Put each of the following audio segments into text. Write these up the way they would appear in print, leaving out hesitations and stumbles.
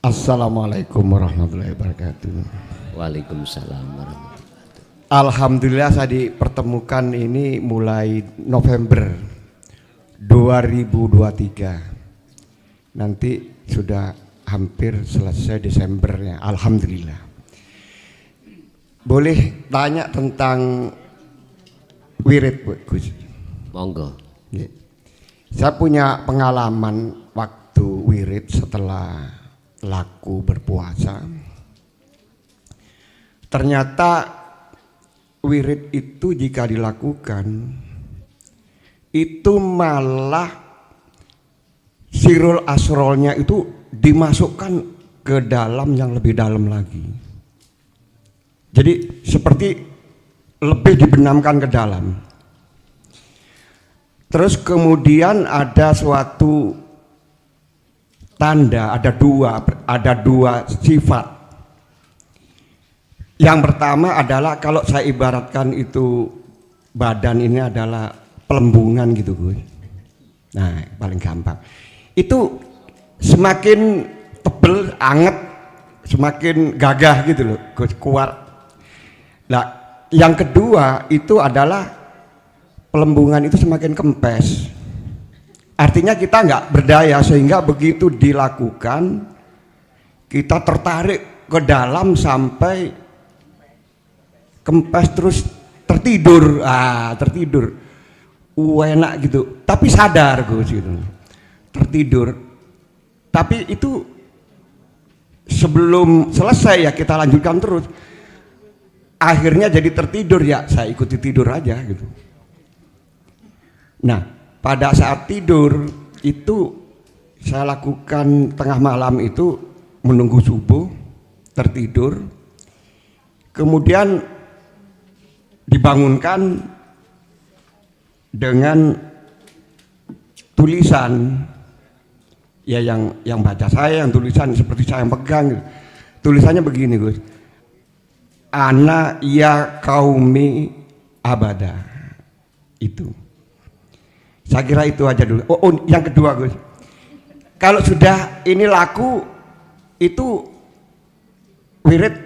Assalamualaikum warahmatullahi wabarakatuh. Waalaikumsalam warahmatullahi wabarakatuh. Alhamdulillah saya dipertemukan ini mulai November 2023. Nanti sudah hampir selesai Desembernya. Alhamdulillah. Boleh tanya tentang wirid, Gus? Monggo. Saya punya pengalaman waktu wirid setelah laku berpuasa. Ternyata wirid itu jika dilakukan itu malah sirul asrolnya itu dimasukkan ke dalam yang lebih dalam lagi. Jadi seperti lebih dibenamkan ke dalam. Terus kemudian ada suatu tanda, ada dua sifat. Yang pertama adalah kalau saya ibaratkan itu badan ini adalah pelembungan gitu, Gus. Nah, paling gampang. Itu semakin tebel, anget, semakin gagah gitu loh, Gus, kuat. Nah, yang kedua itu adalah pelembungan itu semakin kempes. Artinya kita nggak berdaya sehingga begitu dilakukan kita tertarik ke dalam sampai kempes terus tertidur, tertidur, enak gitu. Tapi sadar Gus gitu, tertidur. Tapi itu sebelum selesai ya kita lanjutkan terus. Akhirnya jadi tertidur ya saya ikuti tidur aja gitu. Nah. Pada saat tidur itu saya lakukan tengah malam itu menunggu subuh, tertidur, kemudian dibangunkan dengan tulisan ya yang baca saya, yang tulisan seperti saya yang pegang. Tulisannya begini, Gus. Ana ya kaumi abada. Itu. Saya kira itu aja dulu. Oh, yang kedua Gus, kalau sudah ini laku itu wirid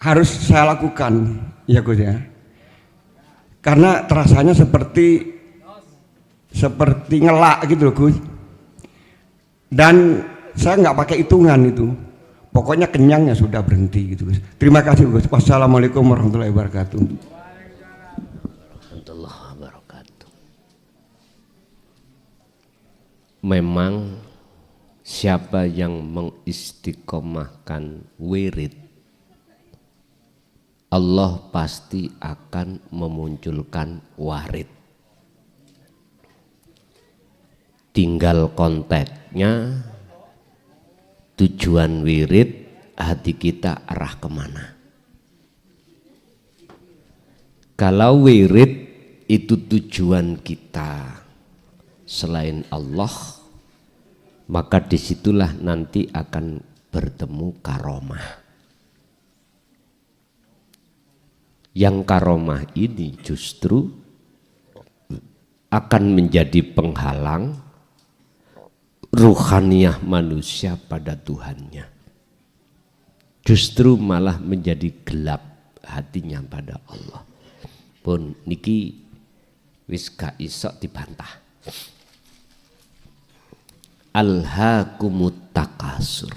harus saya lakukan ya Gus ya, karena terasanya seperti ngelak gitu loh Gus, dan saya nggak pakai hitungan itu, pokoknya kenyang ya sudah berhenti gitu Gus. Terima kasih Gus. Wassalamualaikum warahmatullahi wabarakatuh. Memang siapa yang mengistiqomahkan wirid, Allah pasti akan memunculkan warid. Tinggal konteksnya, tujuan wirid, hati kita arah kemana. Kalau wirid itu tujuan kita selain Allah, maka disitulah nanti akan bertemu karomah. Yang karomah ini justru akan menjadi penghalang ruhaniyah manusia pada Tuhannya. Justru malah menjadi gelap hatinya pada Allah. Pun niki wis gak iso dibantah. Alhaakumut takasur.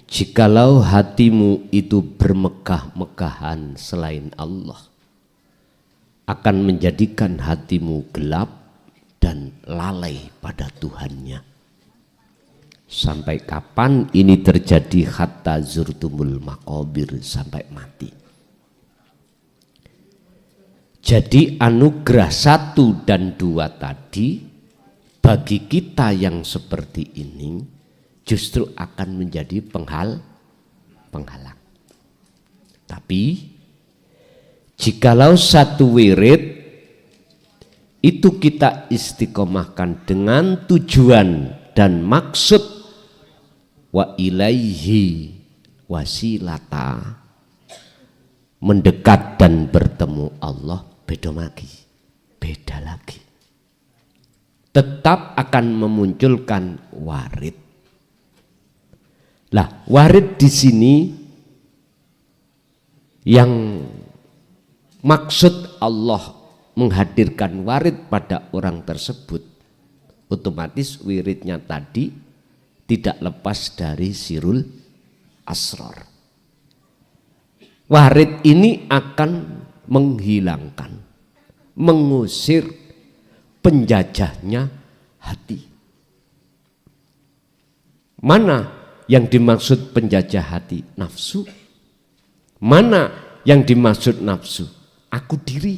Jikalau hatimu itu bermegah-megahan selain Allah, akan menjadikan hatimu gelap dan lalai pada Tuhannya. Sampai kapan ini terjadi? Hatta zurtumul maqabir, sampai mati. Jadi anugerah 1 dan 2 tadi bagi kita yang seperti ini justru akan menjadi penghalang. Tapi jikalau satu wirid itu kita istiqomahkan dengan tujuan dan maksud wa ilaihi wasilata, mendekat dan bertemu Allah, beda lagi. Tetap akan memunculkan warid. Lah, warid di sini yang maksud Allah menghadirkan warid pada orang tersebut, otomatis wiridnya tadi tidak lepas dari sirul asrar. Warid ini akan menghilangkan, mengusir penjajahnya hati. Mana yang dimaksud penjajah hati? Nafsu. Mana yang dimaksud nafsu? Aku diri.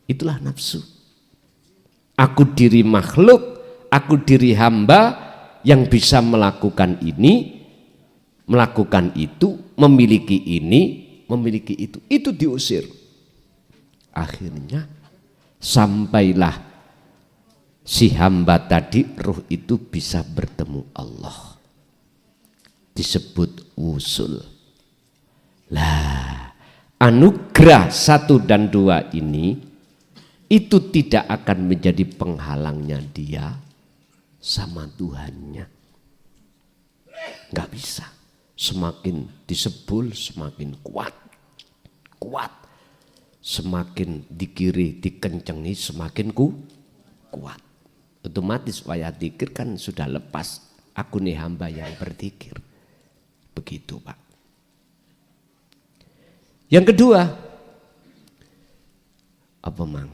Itulah nafsu. Aku diri makhluk, aku diri hamba yang bisa melakukan ini, melakukan itu, memiliki ini, memiliki itu. Itu diusir. Akhirnya sampailah si hamba tadi, ruh itu bisa bertemu Allah. Disebut wusul. Lah, anugerah 1 dan 2 ini itu tidak akan menjadi penghalangnya dia sama Tuhannya. Nggak bisa. Semakin disebul semakin kuat. Kuat. Semakin dikiri, dikencengi semakin kuat. Otomatis wayah dikir kan sudah lepas. Aku nih hamba yang berzikir. Begitu Pak. Yang kedua, apa Mang?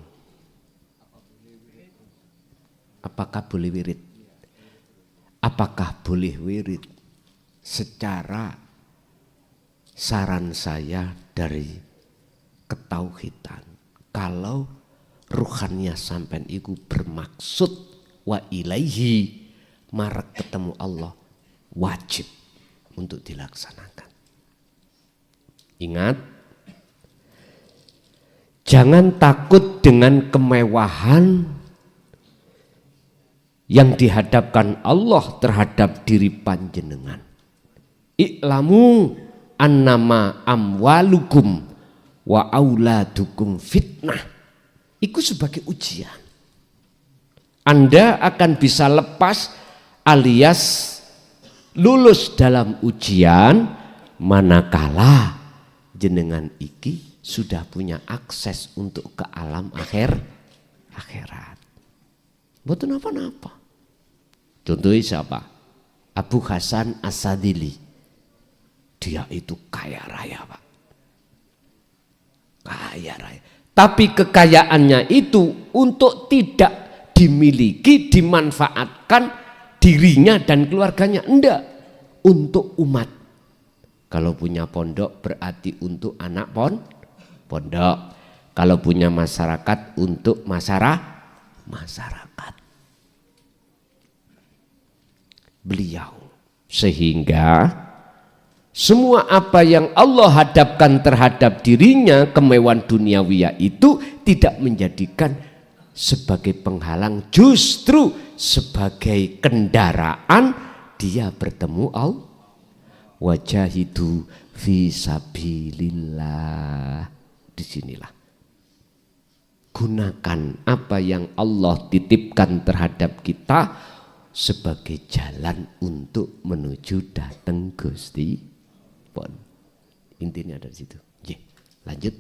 Apakah boleh wirid? Apakah boleh wirid? Secara saran saya dari ketauhidan, kalau ruhannya sampean iku bermaksud wa ilaihi, marek ketemu Allah, wajib untuk dilaksanakan. Ingat, jangan takut dengan kemewahan yang dihadapkan Allah terhadap diri panjenengan. I'lamu annama amwalukum wa auladukum fitnah. Itu sebagai ujian. Anda akan bisa lepas alias lulus dalam ujian manakala jenengan iki sudah punya akses untuk ke alam akhirat. Betul apa-apa. Contohnya siapa? Abu Hasan As-Sadili. Dia itu kaya raya Pak. Kaya raya. Tapi kekayaannya itu untuk tidak dimiliki, dimanfaatkan dirinya dan keluarganya. Enggak. Untuk umat. Kalau punya pondok berarti untuk anak pondok. Kalau punya masyarakat untuk masyarakat. Beliau. Sehingga semua apa yang Allah hadapkan terhadap dirinya, kemewahan duniawiya itu tidak menjadikan sebagai penghalang, justru sebagai kendaraan dia bertemu Allah. Wajahidu fi sabilillah. Disinilah gunakan apa yang Allah titipkan terhadap kita sebagai jalan untuk menuju datang Gusti pun. Intinya dari situ. Lanjut.